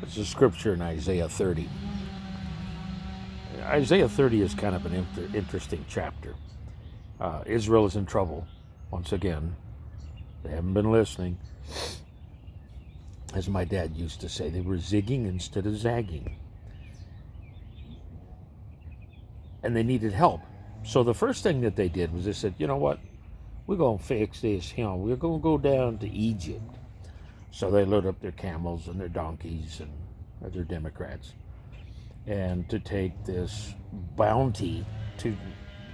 It's a scripture in Isaiah 30. Isaiah 30 is kind of an interesting chapter. Israel is in trouble once again. They haven't been listening. As my dad used to say, they were zigging instead of zagging. And they needed help. So the first thing that they did was they said, you know what? We're going to fix this. We're going to go down to Egypt. So they load up their camels and their donkeys and their Democrats, and to take this bounty to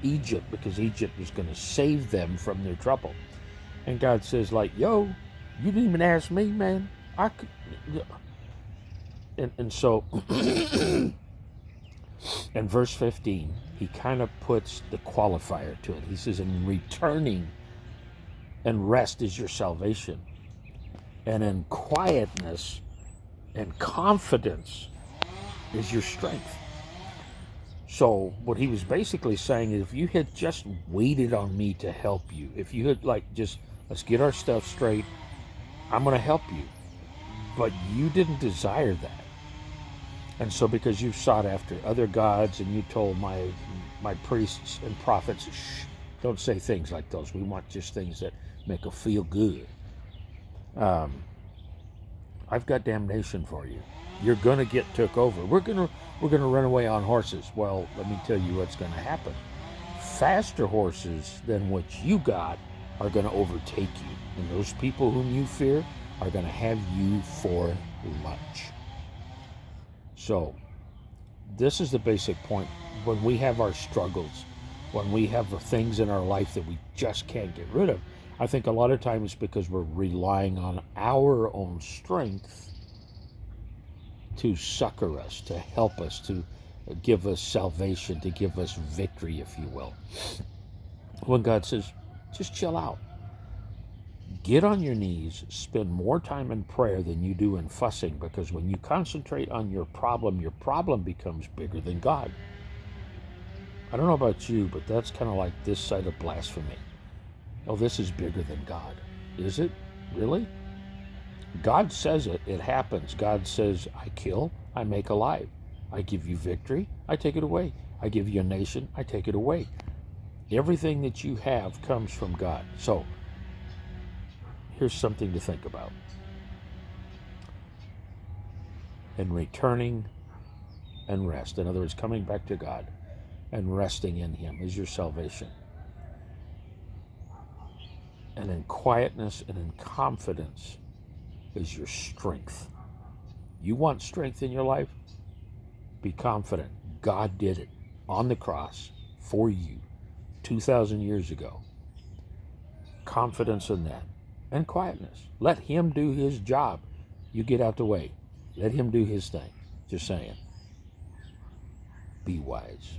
Egypt, because Egypt was going to save them from their trouble. And God says, like, yo, you didn't even ask me, man. I could. And so in verse 15, he kind of puts the qualifier to it. He says, in returning and rest is your salvation, and in quietness and confidence is your strength. So what he was basically saying is, if you had just waited on me to help you, if you had just, let's get our stuff straight, I'm going to help you. But you didn't desire that. And so because you sought after other gods and you told my priests and prophets, shh, don't say things like those. We want just things that make us feel good. I've got damnation for you. You're going to get took over. We're going to run away on horses. Well, let me tell you what's going to happen. Faster horses than what you got are going to overtake you. And those people whom you fear are going to have you for lunch. So, this is the basic point. When we have our struggles, when we have the things in our life that we just can't get rid of, I think a lot of times because we're relying on our own strength to succor us, to help us, to give us salvation, to give us victory, if you will. When God says, just chill out. Get on your knees, spend more time in prayer than you do in fussing, because when you concentrate on your problem becomes bigger than God. I don't know about you, but that's kind of like this side of blasphemy. Oh, this is bigger than God. Is it? Really? God says it. It happens. God says, I kill, I make alive. I give you victory, I take it away. I give you a nation, I take it away. Everything that you have comes from God. So, here's something to think about. And returning and rest. In other words, coming back to God and resting in Him is your salvation. And in quietness and in confidence is your strength. You want strength in your life? Be confident. God did it on the cross for you 2,000 years ago. Confidence in that. And quietness. Let Him do His job. You get out the way. Let Him do His thing. Just saying. Be wise.